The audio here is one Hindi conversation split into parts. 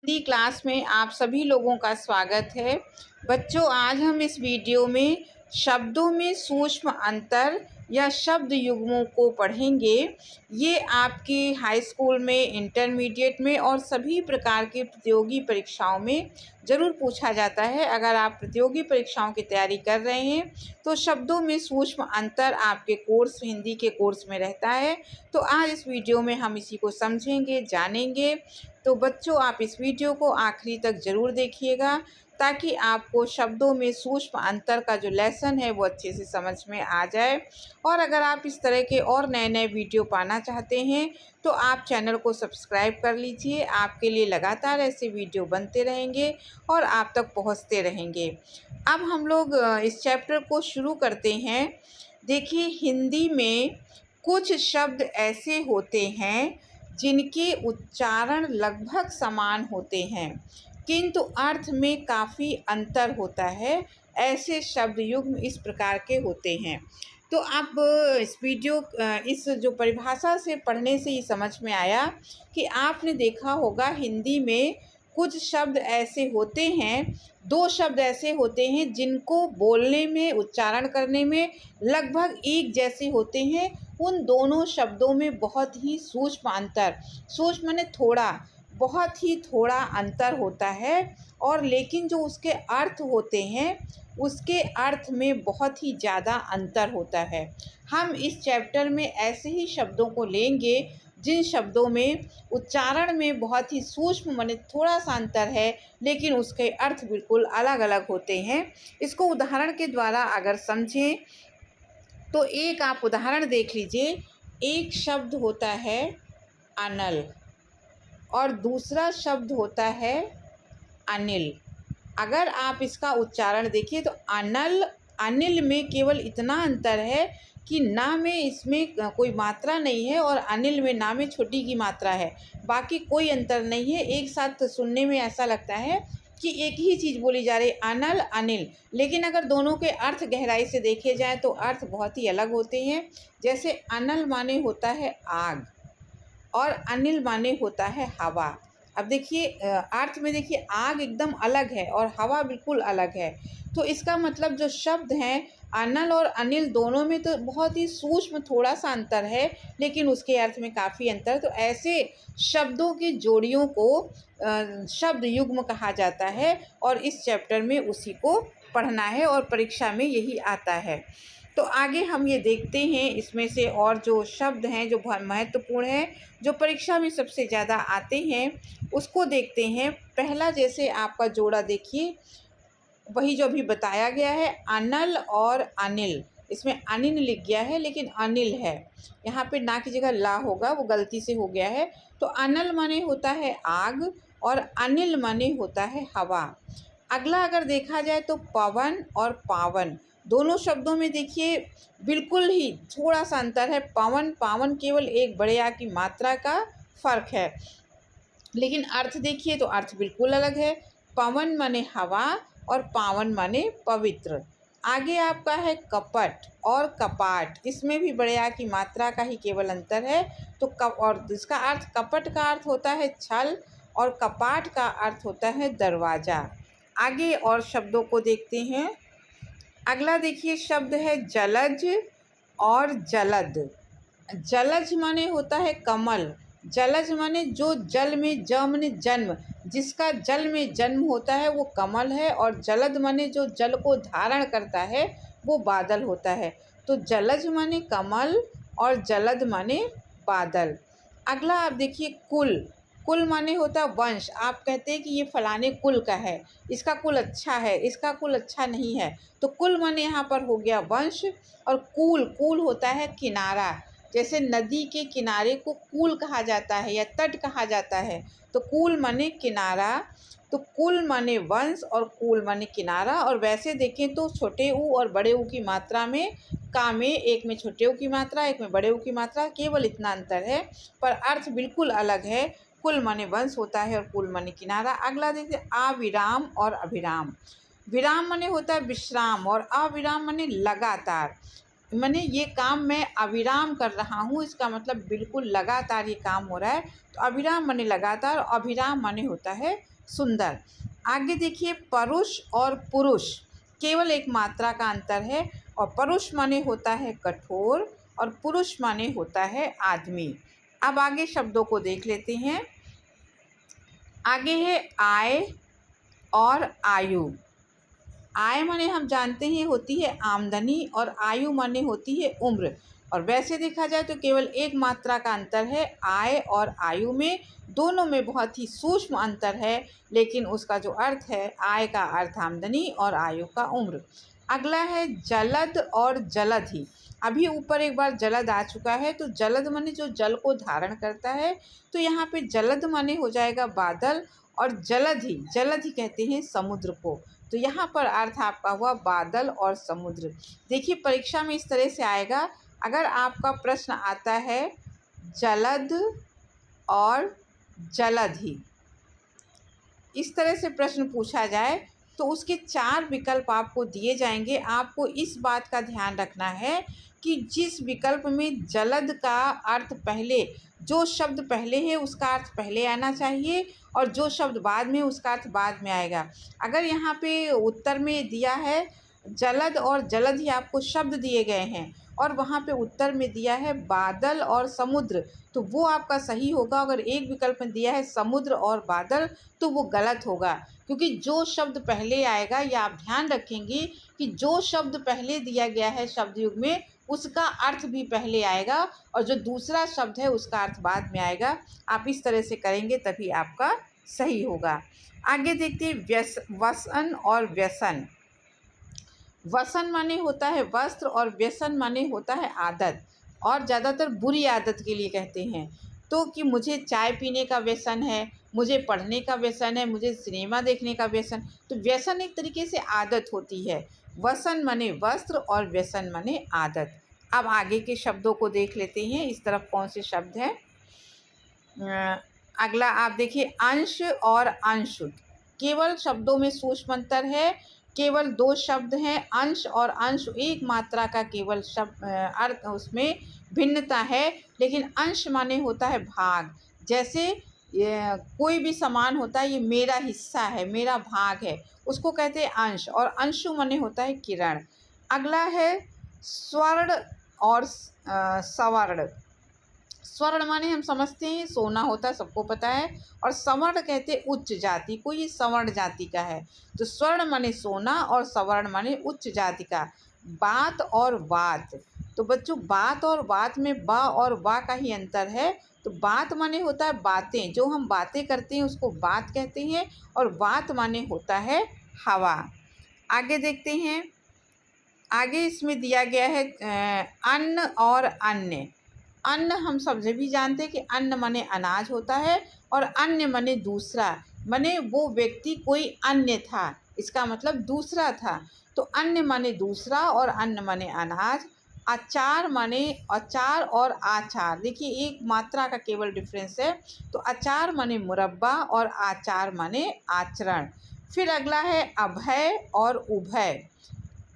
हिंदी क्लास में आप सभी लोगों का स्वागत है। बच्चों, आज हम इस वीडियो में शब्दों में सूक्ष्म अंतर या शब्द युग्मों को पढ़ेंगे। ये आपकी हाई स्कूल में, इंटरमीडिएट में और सभी प्रकार के प्रतियोगी परीक्षाओं में ज़रूर पूछा जाता है। अगर आप प्रतियोगी परीक्षाओं की तैयारी कर रहे हैं तो शब्दों में सूक्ष्म अंतर आपके कोर्स, हिंदी के कोर्स में रहता है। तो आज इस वीडियो में हम इसी को समझेंगे, जानेंगे। तो बच्चों, आप इस वीडियो को आखिरी तक ज़रूर देखिएगा ताकि आपको शब्दों में सूक्ष्म अंतर का जो लेसन है वो अच्छे से समझ में आ जाए। और अगर आप इस तरह के और नए नए वीडियो पाना चाहते हैं तो आप चैनल को सब्सक्राइब कर लीजिए। आपके लिए लगातार ऐसे वीडियो बनते रहेंगे और आप तक पहुंचते रहेंगे। अब हम लोग इस चैप्टर को शुरू करते हैं। देखिए, हिंदी में कुछ शब्द ऐसे होते हैं जिनके उच्चारण लगभग समान होते हैं किंतु अर्थ में काफ़ी अंतर होता है। ऐसे शब्द युग्म इस प्रकार के होते हैं। तो आप इस जो परिभाषा से पढ़ने से ही समझ में आया कि आपने देखा होगा हिंदी में कुछ शब्द ऐसे होते हैं, दो शब्द ऐसे होते हैं जिनको बोलने में, उच्चारण करने में लगभग एक जैसे होते हैं। उन दोनों शब्दों में बहुत ही सूक्ष्म अंतर, सूक्ष्म माने थोड़ा, बहुत ही थोड़ा अंतर होता है। और लेकिन जो उसके अर्थ होते हैं उसके अर्थ में बहुत ही ज़्यादा अंतर होता है। हम इस चैप्टर में ऐसे ही शब्दों को लेंगे जिन शब्दों में उच्चारण में बहुत ही सूक्ष्म माने थोड़ा सा अंतर है लेकिन उसके अर्थ बिल्कुल अलग अलग होते हैं। इसको उदाहरण के द्वारा अगर समझें तो एक आप उदाहरण देख लीजिए। एक शब्द होता है अनल और दूसरा शब्द होता है अनिल। अगर आप इसका उच्चारण देखिए तो अनल, अनिल में केवल इतना अंतर है कि ना में इसमें कोई मात्रा नहीं है और अनिल में ना में छोटी की मात्रा है। बाकी कोई अंतर नहीं है। एक साथ सुनने में ऐसा लगता है कि एक ही चीज़ बोली जा रही है, अनल, अनिल। लेकिन अगर दोनों के अर्थ गहराई से देखे जाएँ तो अर्थ बहुत ही अलग होते हैं। जैसे अनल माने होता है आग और अनिल माने होता है हवा। अब देखिए, अर्थ में देखिए आग एकदम अलग है और हवा बिल्कुल अलग है। तो इसका मतलब जो शब्द हैं अनल और अनिल, दोनों में तो बहुत ही सूक्ष्म थोड़ा सा अंतर है लेकिन उसके अर्थ में काफ़ी अंतर। तो ऐसे शब्दों की जोड़ियों को शब्द युग्म कहा जाता है और इस चैप्टर में उसी को पढ़ना है और परीक्षा में यही आता है। तो आगे हम ये देखते हैं इसमें से और जो शब्द हैं जो बहुत महत्वपूर्ण हैं, जो परीक्षा में सबसे ज़्यादा आते हैं, उसको देखते हैं। पहला जैसे आपका जोड़ा देखिए, वही जो अभी बताया गया है, अनल और अनिल। इसमें अनिल लिख गया है लेकिन अनिल है, यहाँ पे ना की जगह ला होगा, वो गलती से हो गया है। तो अनल माने होता है आग और अनिल माने होता है हवा। अगला अगर देखा जाए तो पवन और पावन, दोनों शब्दों में देखिए बिल्कुल ही थोड़ा सा अंतर है। पवन, पावन केवल एक बड़े आ की मात्रा का फ़र्क है लेकिन अर्थ देखिए तो अर्थ बिल्कुल अलग है। पवन माने हवा और पावन माने पवित्र। आगे आपका है कपट और कपाट, इसमें भी बड़े आ की मात्रा का ही केवल अंतर है। तो और इसका अर्थ, कपट का अर्थ होता है छल और कपाट का अर्थ होता है दरवाज़ा। आगे और शब्दों को देखते हैं। अगला देखिए शब्द है जलज और जलद। जलज माने होता है कमल, जलज माने जो जल में, ज माने जन्म, जिसका जल में जन्म होता है वो कमल है। और जलद माने जो जल को धारण करता है वो बादल होता है। तो जलज माने कमल और जलद माने बादल। अगला आप देखिए कुल। कुल माने होता है वंश। आप कहते हैं कि ये फलाने कुल का है, इसका कुल अच्छा है, इसका कुल अच्छा नहीं है। तो कुल माने यहाँ पर हो गया वंश। और कूल, कूल होता है किनारा। जैसे नदी के किनारे को कूल कहा जाता है या तट कहा जाता है। तो कूल माने किनारा। तो कुल माने वंश और कूल माने किनारा। और वैसे देखें तो छोटे ऊ और बड़े ऊ की मात्रा में, का में, एक में छोटे ऊ की मात्रा, एक में बड़े ऊ की मात्रा, केवल इतना अंतर है पर अर्थ बिल्कुल अलग है। कुल माने वंश होता है और कुल माने किनारा। अगला देखिए अविराम और अभिराम। विराम माने होता है विश्राम और अविराम माने लगातार। माने ये काम मैं अविराम कर रहा हूँ, इसका मतलब बिल्कुल लगातार ये काम हो रहा है। तो अविराम माने लगातार, अभिराम माने होता है सुंदर। आगे देखिए, परुष और पुरुष केवल एक मात्रा का अंतर है, और परुष माने होता है कठोर और पुरुष माने होता है आदमी। अब आगे शब्दों को देख लेते हैं। आगे है आय और आयु। आय माने हम जानते हैं होती है आमदनी, और आयु माने होती है उम्र। और वैसे देखा जाए तो केवल एक मात्रा का अंतर है आय और आयु में, दोनों में बहुत ही सूक्ष्म अंतर है, लेकिन उसका जो अर्थ है, आय का अर्थ आमदनी और आयु का उम्र। अगला है जलद और जलधि। अभी ऊपर एक बार जलद आ चुका है, तो जलद माने जो जल को धारण करता है, तो यहाँ पे जलद माने हो जाएगा बादल, और जलधि, जलधि कहते हैं समुद्र को। तो यहाँ पर अर्थ आपका हुआ बादल और समुद्र। देखिए परीक्षा में इस तरह से आएगा, अगर आपका प्रश्न आता है जलद और जलधि, इस तरह से प्रश्न पूछा जाए, तो उसके 4 विकल्प आपको दिए जाएंगे। आपको इस बात का ध्यान रखना है कि जिस विकल्प में जलद का अर्थ पहले, जो शब्द पहले है उसका अर्थ पहले आना चाहिए, और जो शब्द बाद में उसका अर्थ बाद में आएगा। अगर यहाँ पे उत्तर में दिया है जलद और जलद ही आपको शब्द दिए गए हैं, और वहाँ पे उत्तर में दिया है बादल और समुद्र, तो वो आपका सही होगा। अगर एक विकल्प में दिया है समुद्र और बादल, तो वो गलत होगा, क्योंकि जो शब्द पहले आएगा, या आप ध्यान रखेंगे कि जो शब्द पहले दिया गया है शब्द युग में, उसका अर्थ भी पहले आएगा, और जो दूसरा शब्द है उसका अर्थ बाद में आएगा। आप इस तरह से करेंगे तभी आपका सही होगा। आगे देखते हैं वसन और व्यसन। वसन माने होता है वस्त्र, और व्यसन माने होता है आदत, और ज़्यादातर बुरी आदत के लिए कहते हैं। तो कि मुझे चाय पीने का व्यसन है, मुझे पढ़ने का व्यसन है, मुझे सिनेमा देखने का व्यसन। तो व्यसन एक तरीके से आदत होती है। वसन माने वस्त्र और व्यसन माने आदत। अब आगे के शब्दों को देख लेते हैं, इस तरफ कौन से शब्द हैं। अगला आप देखिए, अंश और अंश। केवल शब्दों में सूक्ष्म अंतर है, केवल 2 शब्द हैं, अंश और अंश, एक मात्रा का केवल शब्द अर्थ उसमें भिन्नता है, लेकिन अंश माने होता है भाग। जैसे कोई भी सामान होता है, ये मेरा हिस्सा है, मेरा भाग है, उसको कहते हैं अंश, और अंशु माने होता है किरण। अगला है स्वर्ण और सवर्ण। स्वर्ण माने हम समझते हैं सोना होता है, सबको पता है, और सवर्ण कहते हैं उच्च जाति को, ये सवर्ण जाति का है। तो स्वर्ण माने सोना और सवर्ण माने उच्च जाति का। बात और बात, तो बच्चों बात और बात में बा और वा का ही अंतर है। तो बात माने होता है बातें, जो हम बातें करते हैं उसको बात कहते हैं, और बात माने होता है हवा। आगे देखते हैं, आगे इसमें दिया गया है अन्न और अन्य। अन्न हम सब भी जानते हैं कि अन्न माने अनाज होता है, और अन्य माने दूसरा, माने वो व्यक्ति कोई अन्य था, इसका मतलब दूसरा था। तो अन्य माने दूसरा, और अन्न माने अनाज। अचार माने अचार और आचार, देखिए एक मात्रा का केवल डिफरेंस है। तो अचार माने मुरब्बा, और आचार माने आचरण। फिर अगला है अभय और उभय।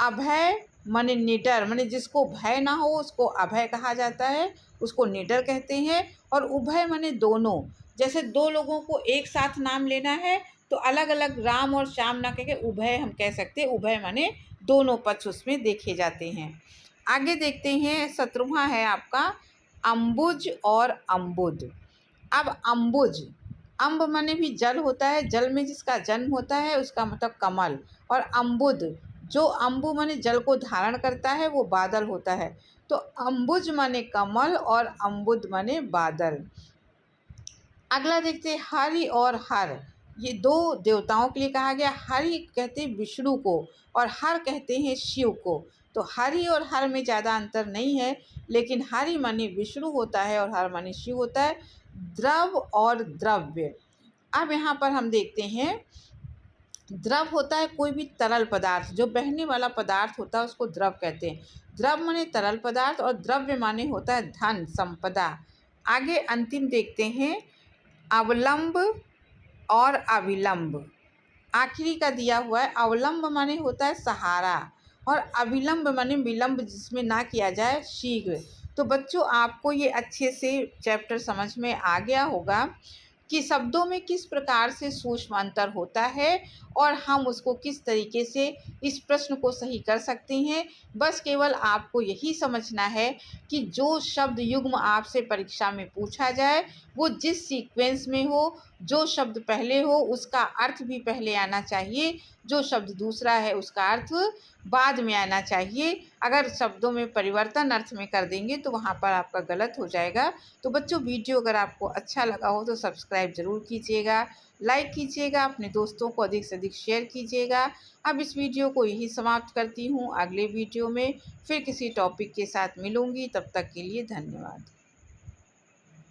अभय माने निडर, माने जिसको भय ना हो उसको अभय कहा जाता है, उसको निडर कहते हैं। और उभय माने दोनों, जैसे 2 लोगों को एक साथ नाम लेना है, तो अलग अलग राम और श्याम ना कह के उभय हम कह सकते हैं। उभय माने दोनों पक्ष उसमें देखे जाते हैं। आगे देखते हैं, 17वां है आपका अम्बुज और अम्बुद। अब अम्बुज, अम्ब माने भी जल होता है, जल में जिसका जन्म होता है उसका मतलब कमल। और अम्बुद, जो अम्बु माने जल को धारण करता है, वो बादल होता है। तो अम्बुज माने कमल, और अम्बुद माने बादल। अगला देखते हैं हरि और हर। ये 2 देवताओं के लिए कहा गया। हरि कहते हैं विष्णु को, और हर कहते हैं शिव को। तो हरि और हर में ज़्यादा अंतर नहीं है, लेकिन हरि माने विष्णु होता है, और हर माने शिव होता है। द्रव और द्रव्य। अब यहाँ पर हम देखते हैं, द्रव होता है कोई भी तरल पदार्थ, जो बहने वाला पदार्थ होता है उसको द्रव कहते हैं। द्रव माने तरल पदार्थ, और द्रव्य माने होता है धन संपदा। आगे अंतिम देखते हैं, अवलंब और अविलंब। आखिरी का दिया हुआ है, अवलंब माने होता है सहारा, और अविलंब माने विलंब जिसमें ना किया जाए, शीघ्र। तो बच्चों आपको ये अच्छे से चैप्टर समझ में आ गया होगा कि शब्दों में किस प्रकार से सूक्ष्म अंतर होता है और हम उसको किस तरीके से इस प्रश्न को सही कर सकते हैं। बस केवल आपको यही समझना है कि जो शब्द युग्म आपसे परीक्षा में पूछा जाए वो जिस सीक्वेंस में हो, जो शब्द पहले हो उसका अर्थ भी पहले आना चाहिए, जो शब्द दूसरा है उसका अर्थ बाद में आना चाहिए। अगर शब्दों में परिवर्तन अर्थ में कर देंगे तो वहाँ पर आपका गलत हो जाएगा। तो बच्चों वीडियो अगर आपको अच्छा लगा हो तो सब्सक्राइब ज़रूर कीजिएगा, लाइक कीजिएगा, अपने दोस्तों को अधिक से अधिक शेयर कीजिएगा। अब इस वीडियो को यही समाप्त करती हूँ। अगले वीडियो में फिर किसी टॉपिक के साथ मिलूँगी, तब तक के लिए धन्यवाद।